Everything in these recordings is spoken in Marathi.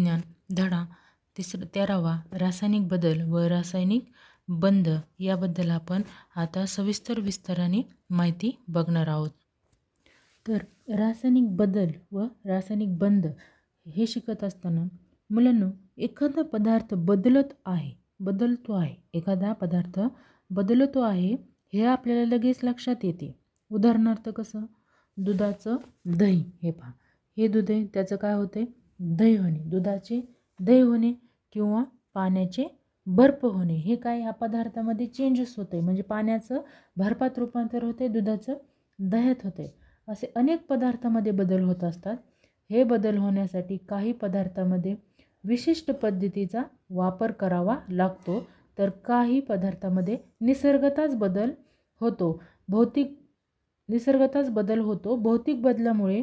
विज्ञान धडा 13वा रासायनिक बदल व रासायनिक बंध याबद्दल आपण आता सविस्तर विस्ताराने माहिती बघणार आहोत। तर रासायनिक बदल व रासायनिक बंध हे शिकत असताना मुलांनो, एखादा पदार्थ बदलतो आहे हे आपल्याला लगेच लक्षात येते। उदाहरणार्थ कसं, दुधाचं दही, हे पहा, हे दूध आहे, त्याचं काय होते, दही होणे, दुधाचे दही होणे किंवा पाण्याचे बर्फ होणे, हे काय या पदार्थामध्ये चेंजेस होते, म्हणजे पाण्याचं बर्फात रूपांतर होते, दुधाचं दह्यात होते। असे अनेक पदार्थामध्ये बदल होत असतात। हे बदल होण्यासाठी काही पदार्थामध्ये विशिष्ट पद्धतीचा वापर करावा लागतो, तर काही पदार्थामध्ये निसर्गतःच बदल होतो। भौतिक बदलामुळे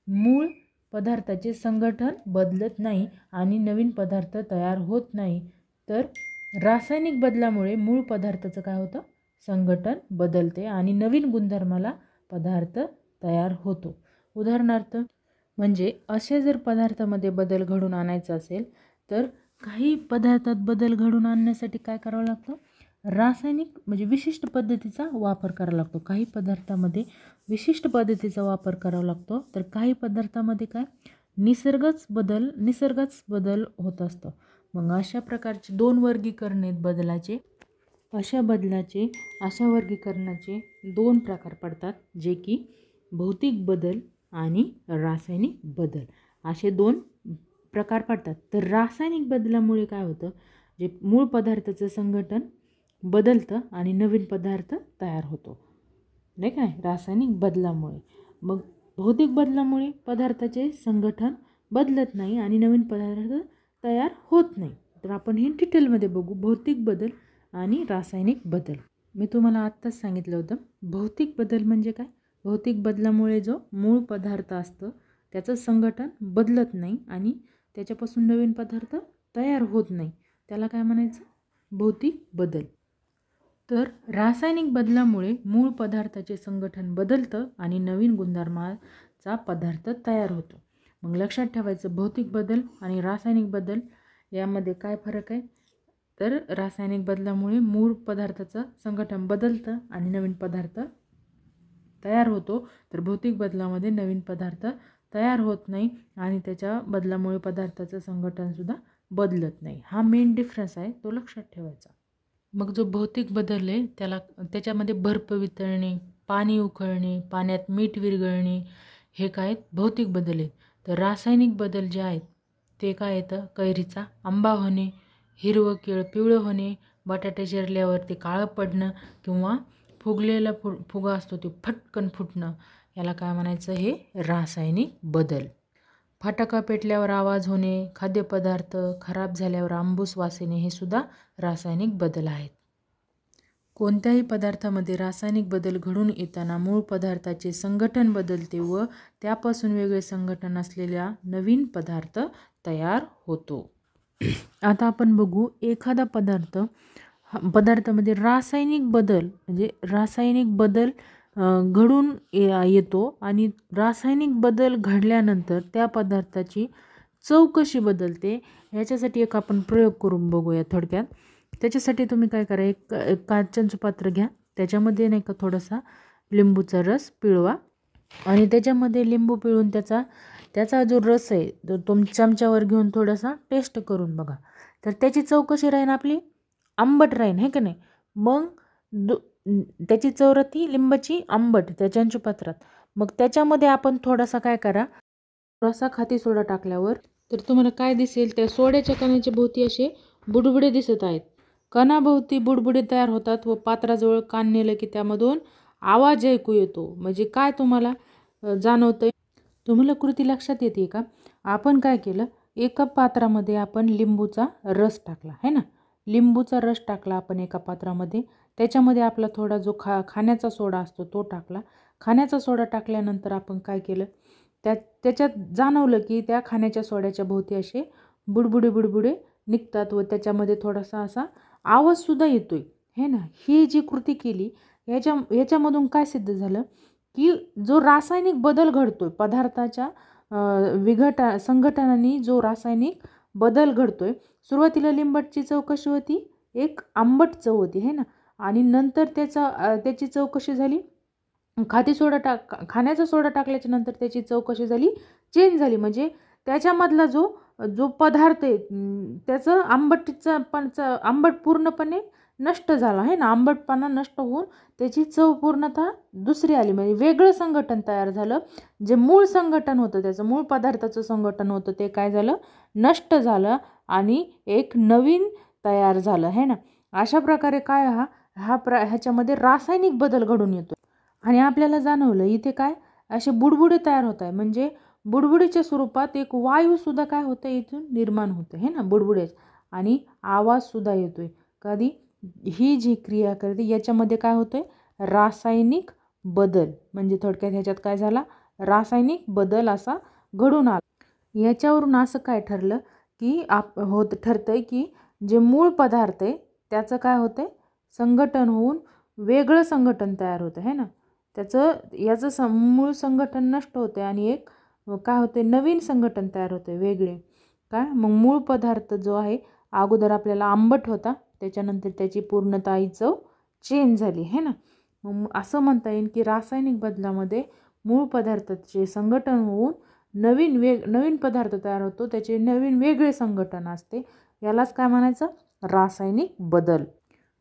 मूळ पदार्थाचे संघटन बदलत नाही आणि नवीन पदार्थ तयार होत नाही, तर रासायनिक बदलामुळे मूळ पदार्थाचं काय होतं, संघटन बदलते आणि नवीन गुणधर्माला पदार्थ तयार होतो। उदाहरणार्थ म्हणजे असे जर पदार्थामध्ये बदल घडून आणायचा असेल तर काही पदार्थात बदल घडून आणण्यासाठी काय करावं लागतं, रासायनिक म्हणजे विशिष्ट पद्धतीचा वापर करावा लागतो। काही पदार्थामध्ये विशिष्ट पद्धतीचा वापर करावा लागतो, तर काही पदार्थामध्ये काय निसर्गच बदल होत असतो। मग अशा प्रकारचे दोन वर्गीकरण आहेत बदलाचे। अशा वर्गीकरणाचे दोन प्रकार पडतात, जे की भौतिक बदल आणि रासायनिक बदल असे दोन प्रकार पडतात। तर रासायनिक बदलामुळे काय होतं, जे मूळ पदार्थाचं संघटन बदलतं आणि नवीन पदार्थ तयार होतो, नाही काय, रासायनिक बदलामुळे। मग भौतिक बदलामुळे पदार्थाचे संघटन बदलत नाही आणि नवीन पदार्थ तयार होत नाही। तर आपण हे डिटेलमध्ये बघू, भौतिक बदल आणि रासायनिक बदल। मी तुम्हाला आत्ताच सांगितलं होतं, भौतिक बदल म्हणजे काय, भौतिक बदलामुळे जो मूळ पदार्थ असतं त्याचं संघटन बदलत नाही आणि त्याच्यापासून नवीन पदार्थ तयार होत नाही, त्याला काय म्हणायचं, भौतिक बदल। तर रासायनिक बदलामुळे मूळ पदार्थाचे संघटन बदलतं आणि नवीन गुणधर्माचा पदार्थ तयार होतो। मग लक्षात ठेवायचं, भौतिक बदल आणि रासायनिक बदल यामध्ये काय फरक आहे, तर रासायनिक बदलामुळे मूळ पदार्थाचं संघटन बदलतं आणि नवीन पदार्थ तयार होतो, तर भौतिक बदलामध्ये नवीन पदार्थ तयार होत नाही आणि त्याच्या बदलामुळे पदार्थाचं संघटनसुद्धा बदलत नाही। हा मेन डिफरन्स आहे, तो लक्षात ठेवायचा। मग जो भौतिक बदल आहे त्याच्यामध्ये बर्फ वितळणे, पाणी उकळणे, पाण्यात मीठ विरघळणे, हे काय भौतिक बदल आहेत। तर रासायनिक बदल जे आहेत ते काय येतं, कैरीचा आंबा होणे, हिरवं केळ पिवळं होणे, बटाटे चिरल्यावर ते काळं पडणं किंवा फुगलेला फुगा असतो ते फटकन फुटणं, याला काय म्हणायचं, हे रासायनिक बदल। फटाका पेटल्यावर आवाज होणे, खाद्यपदार्थ खराब झाल्यावर आंबूस वास येणे, हे सुद्धा रासायनिक बदल आहेत। कोणत्याही पदार्थामध्ये रासायनिक बदल घडून येताना मूळ पदार्थाचे संघटन बदलते व त्यापासून वेगळे संघटन असलेला नवीन पदार्थ तयार होतो। आता आपण बघू, एखादा पदार्थामध्ये रासायनिक बदल घडून येतो आणि रासायनिक बदल घडल्यानंतर त्या पदार्थाची चव कशी बदलते ह्याच्यासाठी एक आपण प्रयोग करून बघूया थोडक्यात। त्याच्यासाठी तुम्ही काय करा, एक काचेचं पात्र घ्या, त्याच्यामध्ये नाही का थोडासा लिंबूचा रस पिळवा आणि त्याच्यामध्ये लिंबू पिळून त्याचा जो रस आहे तो तुम्ही चमच्यावर घेऊन थोडासा टेस्ट करून बघा, तर त्याची चव कशी राहील, आपली आंबट राहील, हे का नाही। मग त्याची चव राहते लिंबाची आंबट त्या चंचुपात्रात। मग त्याच्यामध्ये आपण थोडासा काय करा, थोडासा खाती सोडा टाकल्यावर तर तुम्हाला काय दिसेल, त्या सोड्याच्या कणाच्या भोवती असे बुडबुडे दिसत आहेत। कणाभोवती बुडबुडे तयार होतात व पात्राजवळ कान नेलं की त्यामधून आवाज ऐकू येतो। म्हणजे काय तुम्हाला जाणवतंय, तुम्हाला कृती लक्षात येते का, आपण काय केलं, एका पात्रामध्ये आपण लिंबूचा रस टाकला, है ना, लिंबूचा रस टाकला आपण एका पात्रामध्ये, त्याच्यामध्ये आपला थोडा जो खाण्याचा सोडा असतो तो टाकला। खाण्याचा सोडा टाकल्यानंतर आपण काय केलं, त्याच्यात जाणवलं की त्या खाण्याच्या सोड्याच्या भोवती असे बुडबुडे निघतात व त्याच्यामध्ये थोडासा असा आवाजसुद्धा येतोय, हे ना। ही जी कृती केली याच्यामधून काय सिद्ध झालं की जो रासायनिक बदल घडतोय पदार्थाच्या संघटनांनी जो रासायनिक बदल घडतोय, सुरुवातीला लिंबाची चव कशी होती, एक आंबट चव होती है ना, आणि नंतर त्याची चव कशी झाली, खाण्याचा सोडा टाकल्याच्या नंतर त्याची चव कशी झाली, चेंज झाली. म्हणजे त्याच्यामधला जो पदार्थ आहे त्याचं आंबट पूर्णपणे नष्ट झाला आहे ना, आंबटपणा नष्ट होऊन त्याची चव पूर्णतः दुसरी आली. म्हणजे वेगळं संघटन तयार झालं. जे मूळ संघटन होतं, त्याचं मूळ पदार्थाचं संघटन होतं, ते काय झालं, नष्ट झालं आणि एक नवीन तयार झालं आहे ना. अशा प्रकारे काय ह्याच्यामध्ये रासायनिक बदल घडून येतो. आणि आपल्याला जाणवलं इथे काय असे बुडबुडे तयार होत आहे. म्हणजे बुडबुडीच्या स्वरूपात एक वायूसुद्धा काय होतं, इथून निर्माण होतं आहे ना, बुडबुडेच, आणि आवाजसुद्धा येतोय. कधी ही जी क्रिया करते याच्यामध्ये काय होतंय, रासायनिक बदल. म्हणजे थोडक्यात ह्याच्यात काय झाला, रासायनिक बदल असा घडून आला. याच्यावरून असं काय ठरलं की ठरतंय की जे मूळ पदार्थ आहे त्याचं काय होतंय, संघटन होऊन वेगळं संघटन तयार होतं आहे ना. याचं मूळ संघटन नष्ट होते आणि एक काय होते, नवीन संघटन तयार होते वेगळे. काय मग मूळ पदार्थ जो आहे अगोदर आपल्याला आंबट होता, त्याच्यानंतर त्याची पूर्णतः चव चेंज झाली है ना. मग असं म्हणता येईल की रासायनिक बदलामध्ये मूळ पदार्थाचे संघटन होऊन नवीन पदार्थ तयार होतो, त्याचे नवीन वेगळे संघटन असते. यालाच काय म्हणायचं, रासायनिक बदल.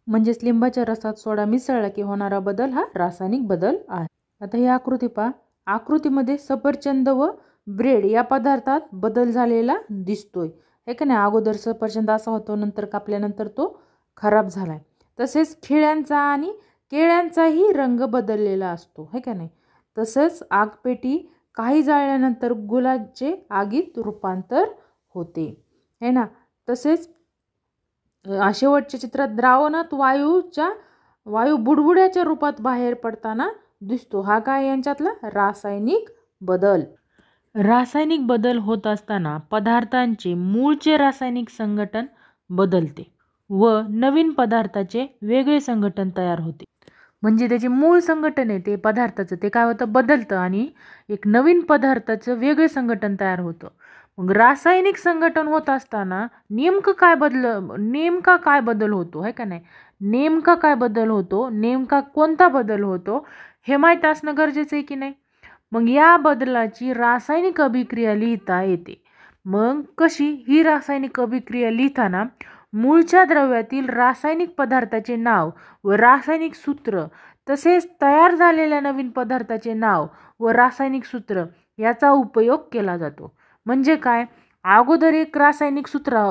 म्हणजेच लिंबाच्या रसात सोडा मिसळला की होणारा बदल हा रासायनिक बदल आहे. आता ही आकृती पहा. आकृतीमध्ये सफरचंद व ब्रेड या पदार्थात बदल झालेला दिसतोय हे का नाही. अगोदर सफरचंद असा होतो, नंतर कापल्यानंतर तो खराब झालाय. तसेच खिळ्यांचा आणि केळ्यांचाही रंग बदललेला असतो हे का नाही. तसंच आगपेटी काही जाळल्यानंतर गुलाचे आगीत रूपांतर होते है ना. तसेच शेवटच्या चित्रात द्रावणात वायू बुडबुड्याच्या रूपात बाहेर पडताना दिसतो. हा काय यांच्यातला रासायनिक बदल. रासायनिक बदल होत असताना पदार्थांचे मूळचे रासायनिक संघटन बदलते व नवीन पदार्थाचे वेगळे संघटन तयार होते. म्हणजे त्याचे मूळ संघटन आहे ते पदार्थाचं, ते काय होतं, बदलतं आणि एक नवीन पदार्थाचं वेगळे संघटन तयार होतं. मग रासायनिक संघटन होत असताना नेमका काय बदल होतो है का नाही. नेमका काय बदल होतो, नेमका कोणता बदल होतो हे माहीत असणं गरजेचं आहे की नाही. मग या बदलाची रासायनिक अभिक्रिया लिहिता येते. मग कशी, ही रासायनिक अभिक्रिया लिहिताना मूळच्या द्रव्यातील रासायनिक पदार्थाचे नाव व रासायनिक सूत्र, तसेच तयार झालेल्या नवीन पदार्थाचे नाव व रासायनिक सूत्र याचा उपयोग केला जातो. म्हणजे काय, अगोदर एक रासायनिक सूत्र,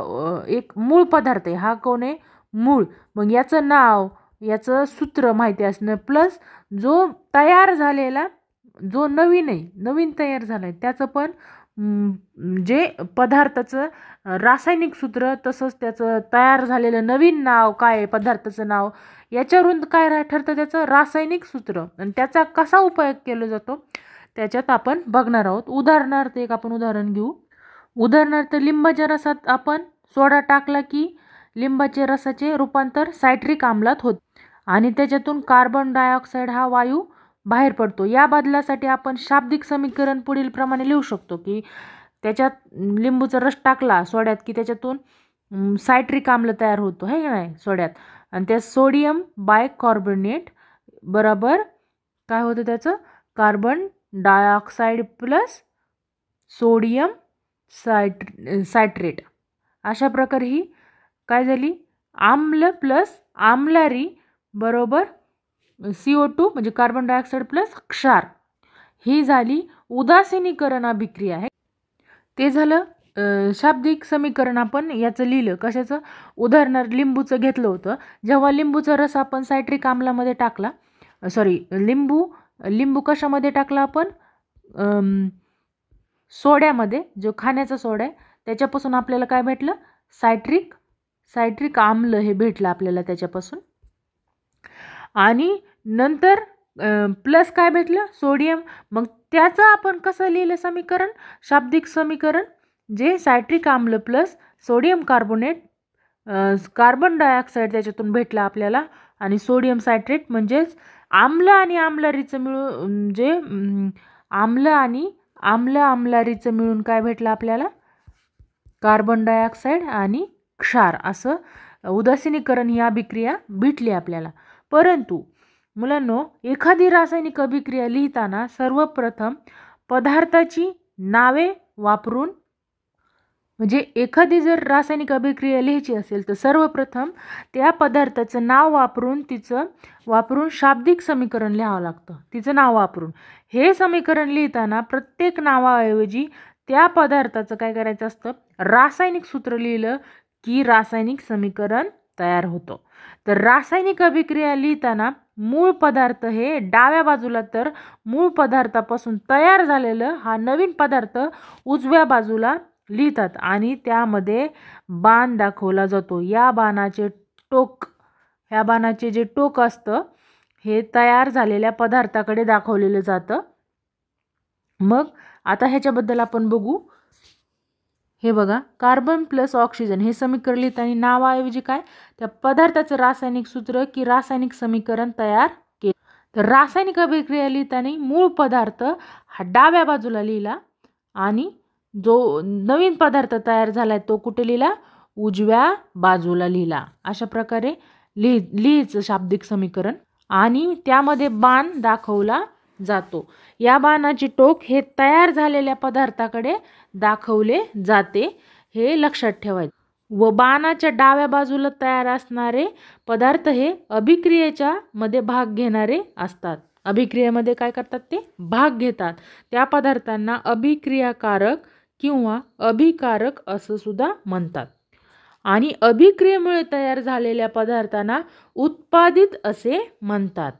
एक मूळ पदार्थ आहे, हा कोण आहे, मूळ. मग याचं नाव, याचं सूत्र माहिती असणं, प्लस जो तयार झालेला, जो नवीन तयार झाला आहे त्याचं पण जे पदार्थाचं रासायनिक सूत्र, तसंच त्याचं तयार झालेलं नवीन नाव काय आहे, पदार्थाचं नाव, याच्यावरून काय ठरतं, त्याचं रासायनिक सूत्र. आणि त्याचा कसा उपयोग केला जातो त्याच्यात आपण बघणार आहोत. उदाहरणार्थ एक आपण उदाहरण घेऊ. उदाहरणार्थ लिंबाच्या रसात आपण सोडा टाकला की लिंबाच्या रसाचे रूपांतर सायट्रिक आम्लात होते आणि त्याच्यातून कार्बन डायऑक्साईड हा वायू बाहेर पडतो. या बदलासाठी आपण शाब्दिक समीकरण पुढील प्रमाणे लिहू शकतो की त्याच्यात लिंबूचा रस टाकला सोड्यात की त्याच्यातून सायट्रिक आम्ल तयार होतो है की नाही सोड्यात, आणि त्या सोडियम बायकार्बोनेट बरोबर काय होतं, त्याचं carbon dioxide plus sodium citrate. अशा प्रकारे ही काय झाली, आम्ल प्लस आम्लारी बरोबर CO2 म्हणजे कार्बन डायऑक्साईड प्लस क्षार, ही झाली उदासीनीकरण अभिक्रिया आहे. ते झालं शाब्दिक समीकरण. आपण याचं लिहिलं कशाचं, उदाहरणार्थ लिंबूचं घेतलं होतं. जेव्हा लिंबूचा रस आपण सायट्रिक आम्लामध्ये टाकला, लिंबू कशामध्ये टाकला आपण, सोड्यामध्ये, जो खाण्याचा सोडा आहे त्याच्यापासून आपल्याला काय भेटलं, सायट्रिक आम्ल हे भेटलं आपल्याला त्याच्यापासून. आणि नंतर प्लस काय भेटलं, सोडियम. मग त्याचं आपण कसं लिहिलं समीकरण, शाब्दिक समीकरण, जे सायट्रिक आम्ल plus sodium carbonate, carbon dioxide त्याच्यातून भेटला आपल्याला, आणि सोडियम सायट्रेट म्हणजेच आम्ल आणि आम्लारीचं मिळून जे आम्ल आणि आम्ल आम्लारीचं मिळून काय भेटलं आपल्याला, कार्बन डायऑक्साईड आणि क्षार असं उदासीनीकरण ही अभिक्रिया भेटली आपल्याला. परंतु मुलांनो, एखादी रासायनिक अभिक्रिया लिहिताना सर्वप्रथम पदार्थाची नावे वापरून, म्हणजे एखादी जर रासायनिक अभिक्रिया लिहायची असेल तर सर्वप्रथम त्या पदार्थाचं नाव वापरून शाब्दिक समीकरण लिहावं लागतं, तिचं नाव वापरून. हे समीकरण लिहिताना प्रत्येक नावाऐवजी त्या पदार्थाचं काय करायचं असतं, रासायनिक सूत्र लिहिलं की रासायनिक समीकरण तयार होतं. तर रासायनिक अभिक्रिया लिहिताना मूळ पदार्थ हे डाव्या बाजूला, तर मूळ पदार्थापासून तयार झालेलं हा नवीन पदार्थ उजव्या बाजूला लिहितात आणि त्यामध्ये बाण दाखवला जातो. ह्या बाणाचे जे टोक असतं हे तयार झालेल्या पदार्थाकडे दाखवलेलं जातं. मग आता ह्याच्याबद्दल आपण बघू. हे बघा, कार्बन प्लस ऑक्सिजन हे समीकरण लिहिताना नावाऐवजी काय, त्या पदार्थाचं रासायनिक सूत्र की रासायनिक समीकरण तयार केलं. तर रासायनिक अभिक्रिया लिहिताना मूळ पदार्थ हा डाव्या बाजूला लिहिला आणि जो नवीन पदार्थ तयार झालाय तो कुठे लिहिला, उजव्या बाजूला लिहिला. अशा प्रकारे लिहायचं शाब्दिक समीकरण आणि त्यामध्ये बाण दाखवला जातो. या बाणाचे टोक हे तयार झालेल्या पदार्थाकडे दाखवले जाते, हे लक्षात ठेवायचं. व बाणाच्या डाव्या बाजूला तयार असणारे पदार्थ हे अभिक्रियेच्या मध्ये भाग घेणारे असतात. अभिक्रियेमध्ये काय करतात, ते भाग घेतात. त्या पदार्थांना अभिक्रियाकारक किंवा अभिकारक असं सुद्धा म्हणतात. आणि अभिक्रियेमुळे तयार झालेल्या पदार्थांना उत्पादित असे म्हणतात.